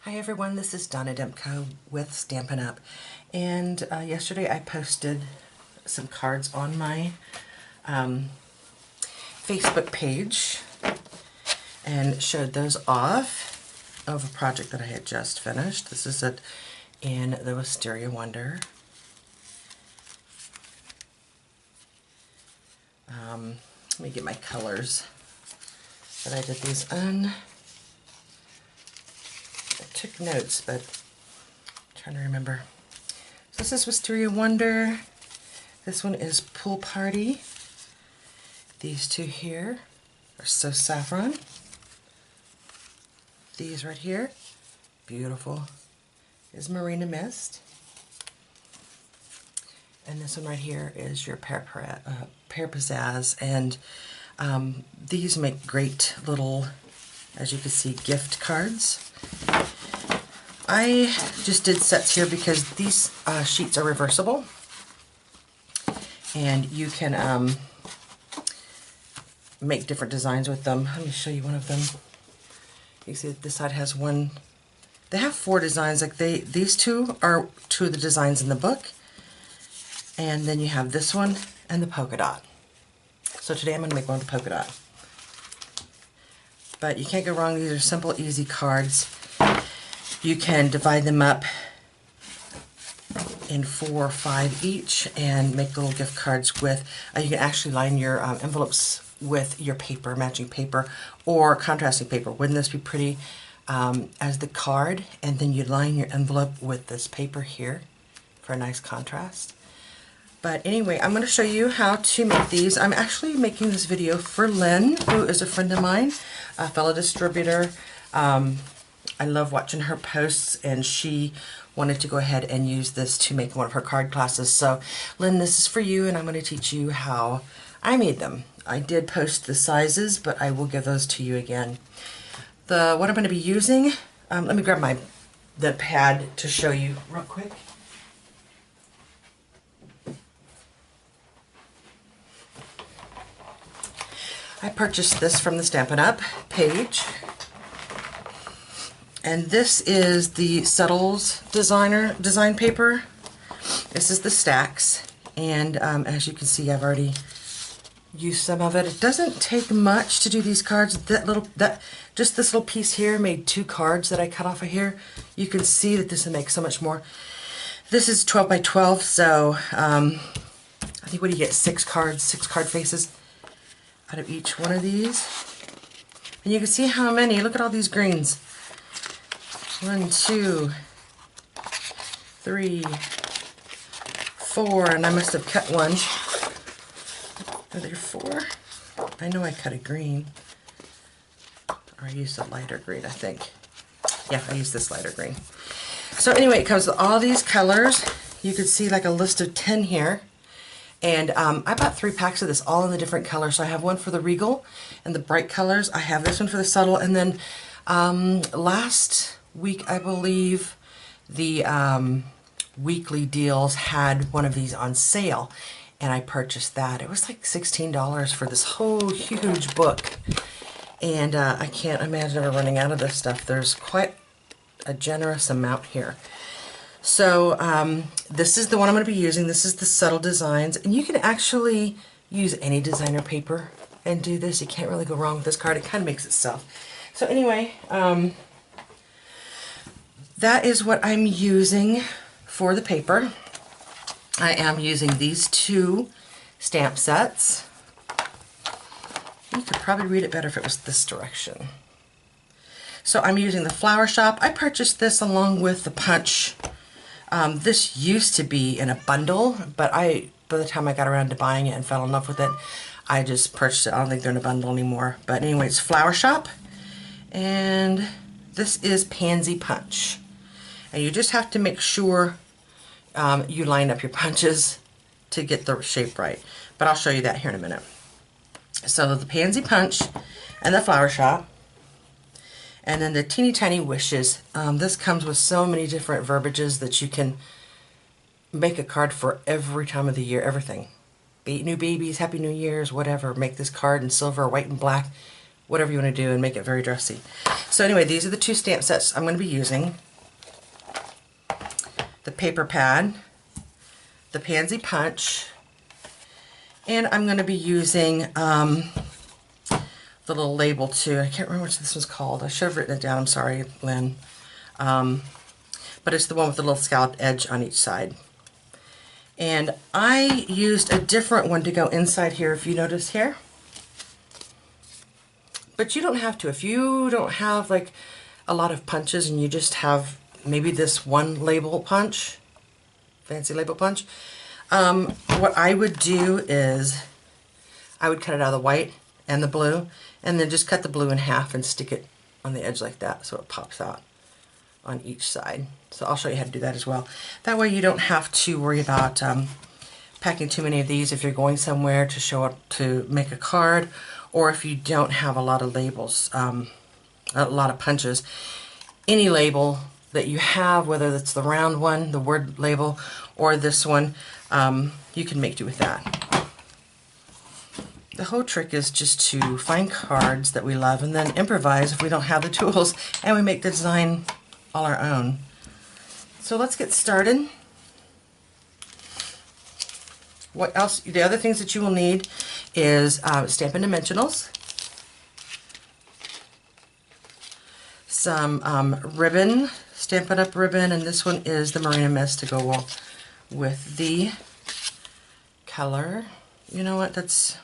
Hi everyone, this is Donna with Stampin' Up! And yesterday I posted some cards on my Facebook page and showed those off of a project that I had just finished. This is it in the Wisteria Wonder. Let me get my colors that I did these on. I took notes, but I'm trying to remember. So this is Wisteria Wonder. This one is Pool Party. These two here are So Saffron. These right here, beautiful, is Marina Mist. And this one right here is your Pear Pizzazz. And these make great little, as you can see, gift cards. I just did sets here because these sheets are reversible. And you can make different designs with them. Let me show you one of them. You see this side has one. They have 4 designs. Like these two are 2 of the designs in the book. And then you have this one and the polka dot. So today I'm going to make one with the polka dot. But you can't go wrong. These are simple, easy cards. You can divide them up in 4 or 5 each and make little gift cards with. You can actually line your envelopes with your paper, matching paper, or contrasting paper. Wouldn't this be pretty as the card? And then you line your envelope with this paper here for a nice contrast. But anyway, I'm going to show you how to make these. I'm actually making this video for Lynn, who is a friend of mine, a fellow distributor. I love watching her posts, and she wanted to go ahead and use this to make one of her card classes. So Lynn, this is for you, and I'm going to teach you how I made them. I did post the sizes, but I will give those to you again. What I'm going to be using, let me grab the pad to show you real quick. I purchased this from the Stampin' Up! Page. And this is the Settles design paper. This is the stacks. And as you can see, I've already used some of it. It doesn't take much to do these cards. Just this little piece here made 2 cards that I cut off of here. You can see that this will make so much more. This is 12 by 12, so I think what do you get? 6 card faces out of each one of these. And you can see how many. Look at all these greens. 1, 2, 3, 4, and I must have cut one. Are there 4? I know I cut a green. Or I used a lighter green, I think. Yeah, I used this lighter green. So anyway, it comes with all these colors. You can see like a list of 10 here. And I bought 3 packs of this, all in the different colors. So I have one for the Regal and the bright colors. I have this one for the subtle. And then last week, I believe, the weekly deals had one of these on sale. And I purchased that. It was like $16 for this whole huge book. And I can't imagine ever running out of this stuff. There's quite a generous amount here. So this is the one I'm going to be using. This is the Subtle Designs. And you can actually use any designer paper and do this. You can't really go wrong with this card. It kind of makes itself. So anyway, that is what I'm using for the paper. I am using these 2 stamp sets. You could probably read it better if it was this direction. So I'm using the Flower Shop. I purchased this along with the punch. This used to be in a bundle, but by the time I got around to buying it and fell in love with it, I just purchased it. I don't think they're in a bundle anymore. But anyway, it's Flower Shop. And this is Pansy Punch. And you just have to make sure you line up your punches to get the shape right. But I'll show you that here in a minute. So the Pansy Punch and the Flower Shop. And then the Teeny Tiny Wishes. This comes with so many different verbiages that you can make a card for every time of the year, everything. New babies, Happy New Year's, whatever. Make this card in silver, white, and black. whatever you want to do and make it very dressy. So anyway, these are the two stamp sets I'm going to be using. The paper pad, the pansy punch, and I'm going to be using the little label too. I can't remember what this was called. I should have written it down. I'm sorry, Lynn. But it's the one with the little scalloped edge on each side. And I used a different one to go inside here, if you notice here. But you don't have to. If you don't have like a lot of punches and you just have maybe this one label punch, fancy label punch, what I would do is I would cut it out of the white and the blue, and then just cut the blue in half and stick it on the edge like that so it pops out on each side. So I'll show you how to do that as well. That way you don't have to worry about packing too many of these if you're going somewhere to show up to make a card, or if you don't have a lot of labels, a lot of punches. Any label that you have, whether it's the round one, the word label, or this one, you can make do with that. The whole trick is just to find cards that we love and then improvise if we don't have the tools, and we make the design all our own. So let's get started. What else? The other things that you will need is Stampin' Dimensionals, some ribbon, Stampin' Up! Ribbon, and this one is the Marina Mist to go with the color. You know what, that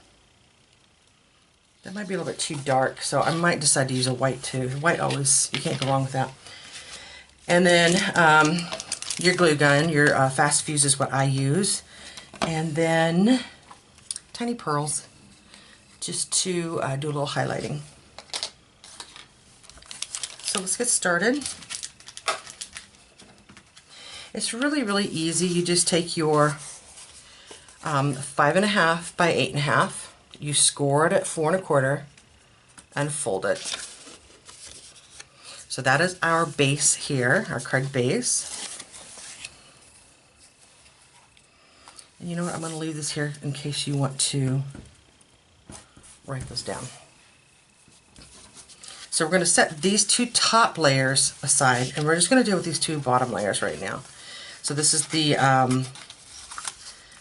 might be a little bit too dark, so I might decide to use a white too. White always, you can't go wrong with that. And then your glue gun, your fast fuse is what I use. And then tiny pearls, just to do a little highlighting. So let's get started. It's really, really easy. You just take your 5.5 by 8.5. You score it at 4 1/4 and fold it. So that is our base here, our card base. And you know what, I'm going to leave this here in case you want to write this down. So we're going to set these two top layers aside, and we're just going to deal with these two bottom layers right now. So this is the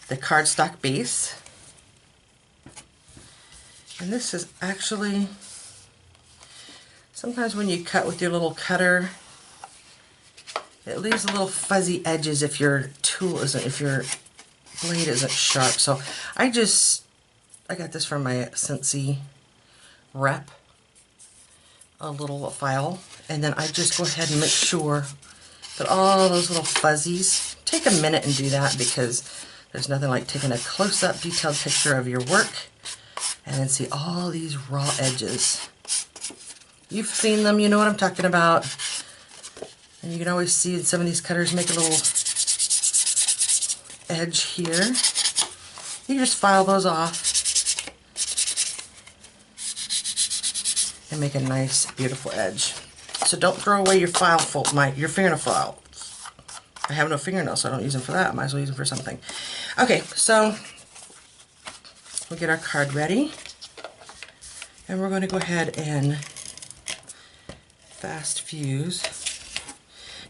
cardstock base. And this is actually, sometimes when you cut with your little cutter, it leaves a little fuzzy edges if your tool isn't, if your blade isn't sharp. So I got this from my Scentsy rep, a little file, and then I just go ahead and make sure that all those little fuzzies, take a minute and do that, because there's nothing like taking a close-up detailed picture of your work and then see all these raw edges. You've seen them, you know what I'm talking about. And you can always see in some of these cutters make a little edge here. You just file those off and make a nice, beautiful edge. So don't throw away your file your fingernail file. I have no fingernails, so I don't use them for that. I might as well use them for something. Okay, so we'll get our card ready, and we're going to go ahead and fast fuse.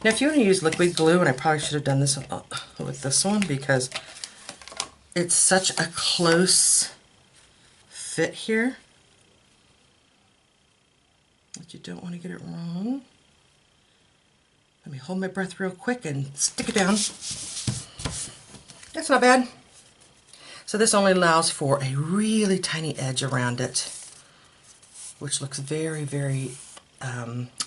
Now if you want to use liquid glue, and I probably should have done this with this one because it's such a close fit here that you don't want to get it wrong. Let me hold my breath real quick and stick it down. That's not bad. So this only allows for a really tiny edge around it, which looks very, very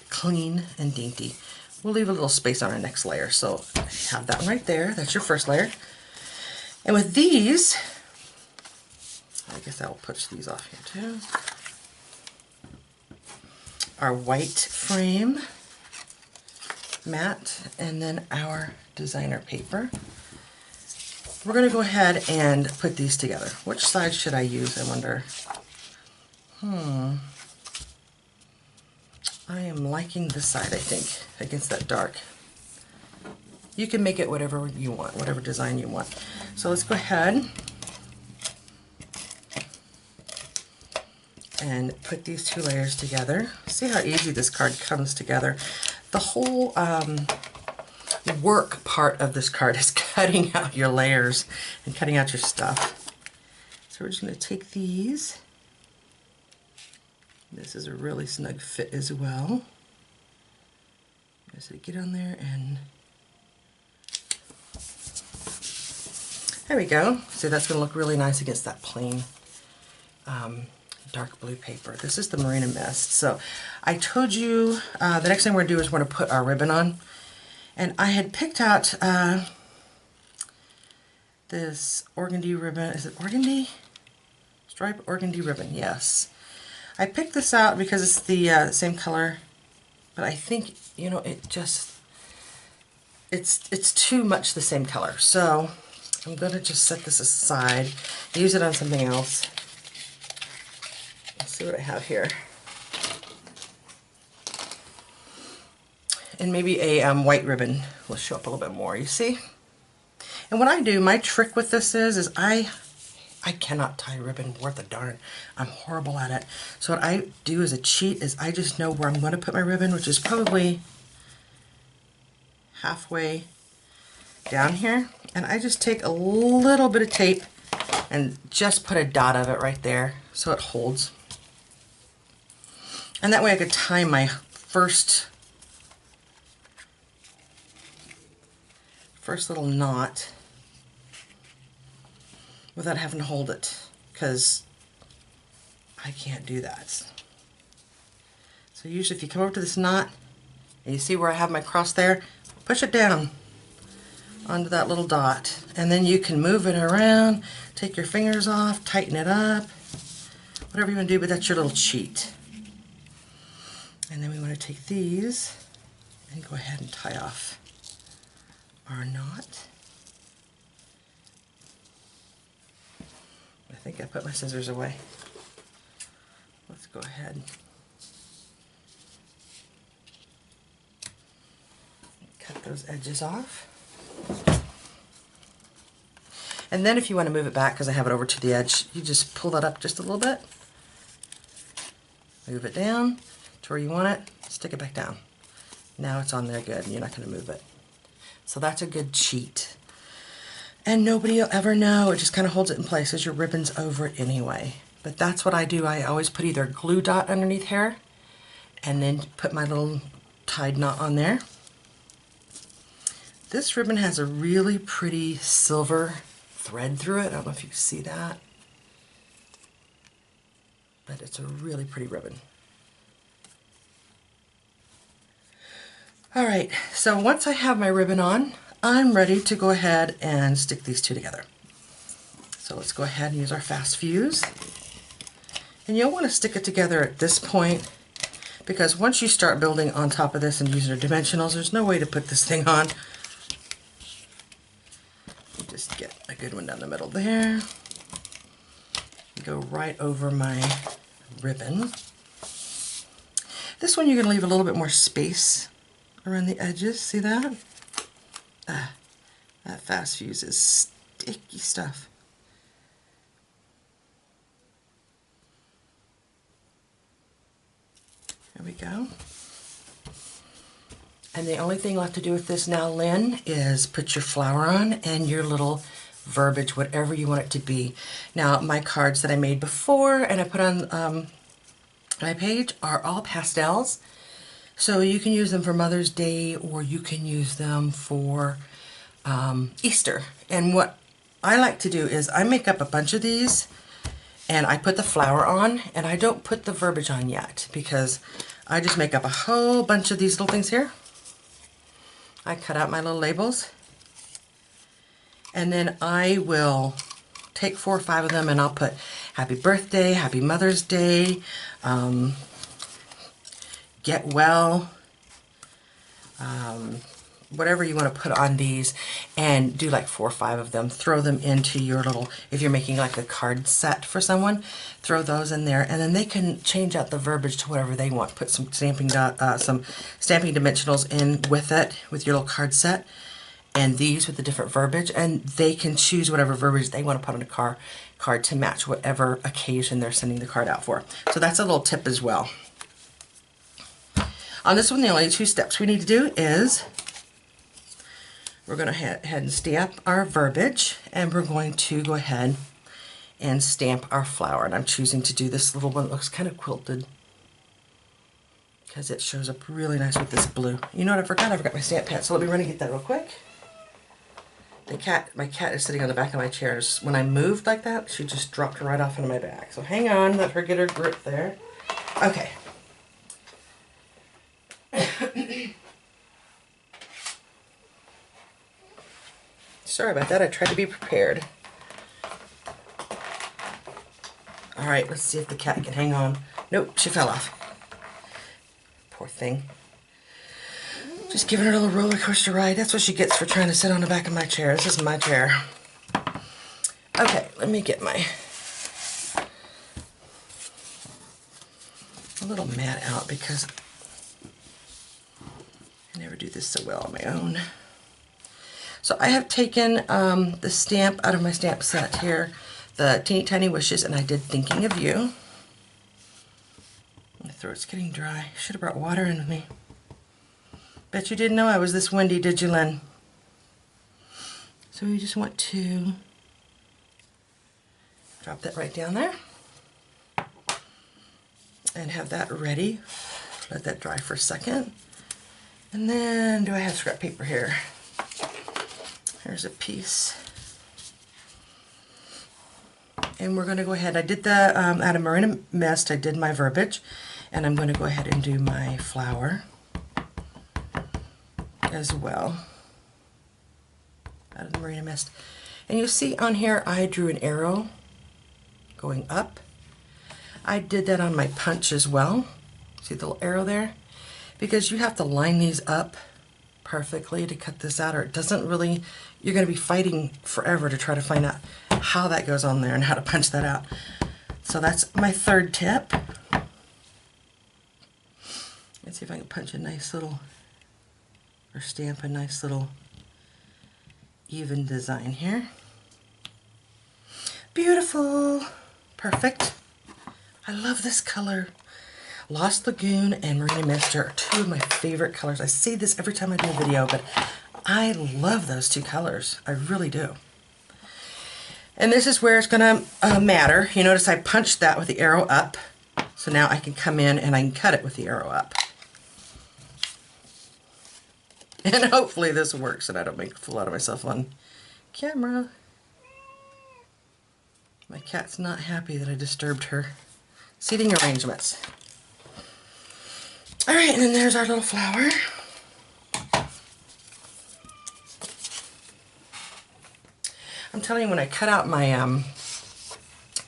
clean and dainty. We'll leave a little space on our next layer. So have that one right there. That's your first layer. And with these, I guess I will push these off here too. Our white frame mat, and then our designer paper. We're going to go ahead and put these together. Which side should I use, I wonder? I am liking this side, I think, against that dark. You can make it whatever you want, whatever design you want. So let's go ahead and put these two layers together. See how easy this card comes together. The whole work part of this card is cutting out your layers and cutting out your stuff. So we're just going to take these. This is a really snug fit as well. So get on there and there we go. So that's going to look really nice against that plain dark blue paper. This is the Marina Mist. So I told you the next thing we're going to do is we're going to put our ribbon on. And I had picked out this organdy ribbon. Is it organdy? Stripe organdy ribbon, yes. I picked this out because it's the same color, but I think, you know, it's too much the same color. So I'm going to just set this aside, use it on something else. Let's see what I have here. And maybe a white ribbon will show up a little bit more, you see? And what I do, my trick with this is I cannot tie ribbon worth a darn. I'm horrible at it. So what I do as a cheat is I just know where I'm going to put my ribbon, which is probably halfway down here. And I just take a little bit of tape and just put a dot of it right there so it holds. And that way I could tie my first little knot without having to hold it, because I can't do that. So usually if you come over to this knot and you see where I have my cross there, push it down onto that little dot, and then you can move it around, take your fingers off, tighten it up, whatever you want to do, but that's your little cheat. And then we want to take these and go ahead and tie off our knot. I think I put my scissors away. Let's go ahead and cut those edges off. And then if you want to move it back, because I have it over to the edge, you just pull that up just a little bit. Move it down to where you want it, stick it back down. Now it's on there good and you're not going to move it. So that's a good cheat. And nobody will ever know. It just kind of holds it in place as your ribbon's over it anyway. But that's what I do. I always put either a glue dot underneath here and then put my little tied knot on there. This ribbon has a really pretty silver thread through it. I don't know if you can see that. But it's a really pretty ribbon. Alright, so once I have my ribbon on, I'm ready to go ahead and stick these two together. So let's go ahead and use our fast fuse. And you'll want to stick it together at this point, because once you start building on top of this and using your dimensionals, there's no way to put this thing on. Just get a good one down the middle there. Go right over my ribbon. This one you're going to leave a little bit more space around the edges. See that? That fast fuse is sticky stuff. There we go. And the only thing left to do with this now, Lynn, is put your flower on and your little verbiage, whatever you want it to be. Now, my cards that I made before and I put on my page are all pastels. So you can use them for Mother's Day or you can use them for Easter. And what I like to do is I make up a bunch of these and I put the flower on, and I don't put the verbiage on yet because I just make up a whole bunch of these little things here. I cut out my little labels, and then I will take 4 or 5 of them and I'll put Happy Birthday, Happy Mother's Day, Get Well, whatever you want to put on these, and do like 4 or 5 of them. Throw them into your little, if you're making like a card set for someone, throw those in there, and then they can change out the verbiage to whatever they want. Put some stamping dimensionals in with it, with your little card set, and these with the different verbiage, and they can choose whatever verbiage they want to put on a card to match whatever occasion they're sending the card out for. So that's a little tip as well. On this one, the only 2 steps we need to do is we're going to head and stamp our verbiage, and we're going to go ahead and stamp our flower. And I'm choosing to do this little one that looks kind of quilted because it shows up really nice with this blue. You know what I forgot? I forgot my stamp pad, so let me run and get that real quick. My cat is sitting on the back of my chair. When I moved like that, she just dropped right off into my bag. So hang on, let her get her grip there. Okay. Sorry about that, I tried to be prepared. All right, let's see if the cat can hang on. Nope, she fell off. Poor thing. Just giving her a little roller coaster ride. That's what she gets for trying to sit on the back of my chair. This is my chair. Okay, let me get my little mat out because I never do this so well on my own. So I have taken the stamp out of my stamp set here, the Teeny Tiny Wishes, and I did Thinking of You. My throat's getting dry. Should have brought water in with me. Bet you didn't know I was this windy, did you, Len? So we just want to drop that right down there and have that ready. Let that dry for a second. And then, do I have scrap paper here? Here's a piece. And we're going to go ahead, I did the, out of Marina Mist, I did my verbiage, and I'm going to go ahead and do my flower as well, out of the Marina Mist. And you see on here, I drew an arrow going up. I did that on my punch as well. See the little arrow there? Because you have to line these up perfectly to cut this out, or it doesn't really, you're going to be fighting forever to try to find out how that goes on there and how to punch that out. So that's my 3rd tip. Let's see if I can punch a nice little, or stamp a nice little even design here. Beautiful. Perfect. I love this color. Lost Lagoon and Marina Mist are 2 of my favorite colors. I say this every time I do a video, but I love those 2 colors. I really do. And this is where it's going to matter. You notice I punched that with the arrow up. So now I can come in and I can cut it with the arrow up. And hopefully this works and I don't make a fool out of myself on camera. My cat's not happy that I disturbed her seating arrangements. All right, and then there's our little flower. I'm telling you, when I cut out my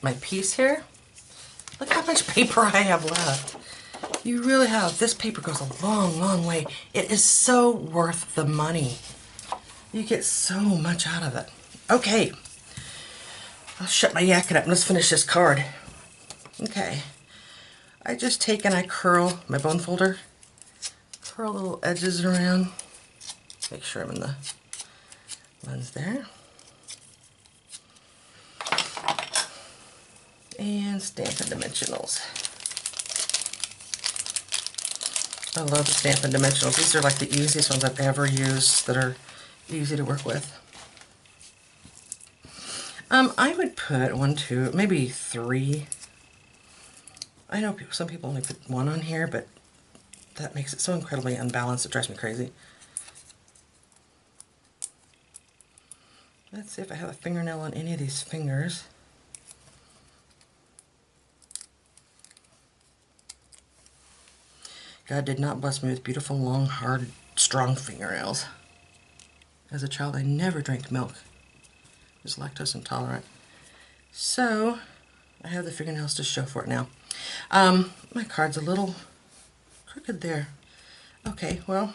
my piece here, look how much paper I have left. You really have. This paper goes a long, long way. It is so worth the money. You get so much out of it. Okay, I'll shut my yakking up and let's finish this card. Okay. I just take and I curl my bone folder, curl the little edges around, make sure I'm in the ones there, and Stampin' Dimensionals. I love Stampin' Dimensionals. These are like the easiest ones I've ever used that are easy to work with. I would put 1, 2, maybe 3. I know some people only put 1 on here, but that makes it so incredibly unbalanced, it drives me crazy. Let's see if I have a fingernail on any of these fingers. God did not bless me with beautiful, long, hard, strong fingernails. As a child, I never drank milk. I was lactose intolerant. So, I have the fingernails to show for it now. My card's a little crooked there. Okay, well,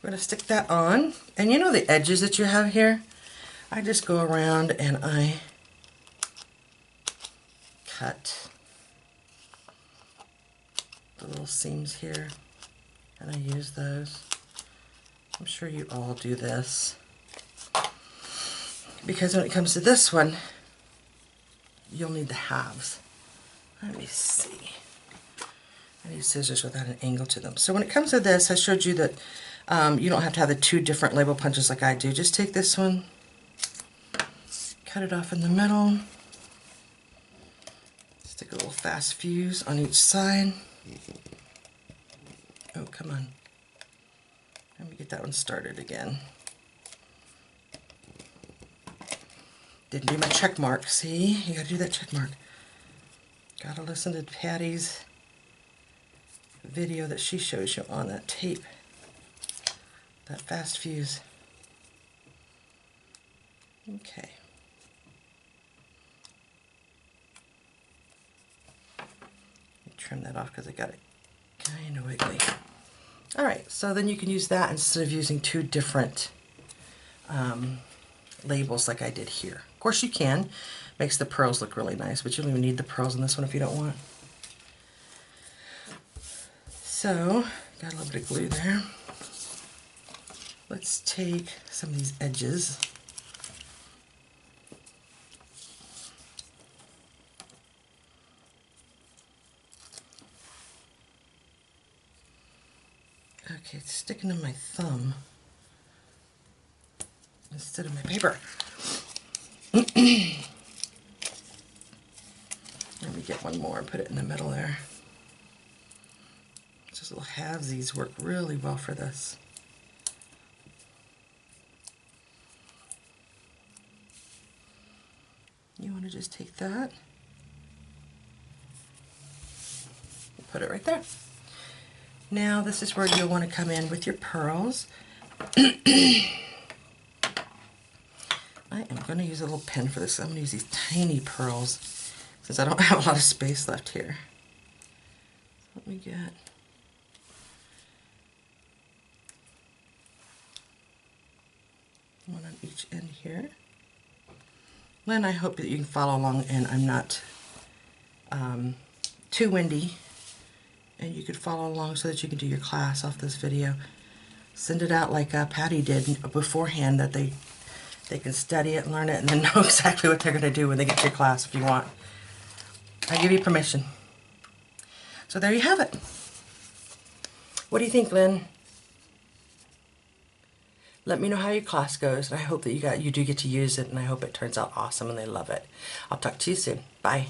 we're going to stick that on. And you know the edges that you have here? I just go around and I cut the little seams here, and I use those. I'm sure you all do this. because when it comes to this one, you'll need the halves. Let me see. I need scissors without an angle to them. So when it comes to this, I showed you that you don't have to have the two different label punches like I do. Just take this one, cut it off in the middle, stick a little fast fuse on each side. Oh, come on. Let me get that one started again. Didn't do my check mark. See, you gotta do that check mark. Gotta listen to Patty's video that she shows you on that tape. That fast fuse. Okay. Trim that off because I got it kind of wiggly. Alright, so then you can use that instead of using two different labels like I did here. Of course you can. Makes the pearls look really nice, but you don't even need the pearls in this one if you don't want. So, got a little bit of glue there. Let's take some of these edges. Okay, it's sticking to my thumb instead of my paper. Let me get one more and put it in the middle there. These little halvesies work really well for this. You want to just take that, put it right there. Now this is where you'll want to come in with your pearls. I am going to use a little pen for this. I'm going to use these tiny pearls since I don't have a lot of space left here. Let me get one on each end here. Lynn, I hope that you can follow along and I'm not too windy, and you could follow along so that you can do your class off this video. Send it out like Patty did beforehand, that they can study it and learn it and then know exactly what they're going to do when they get to your class if you want. I give you permission. So there you have it. What do you think, Lynn? Let me know how your class goes, and I hope that you do get to use it, and I hope it turns out awesome and they love it. I'll talk to you soon. Bye.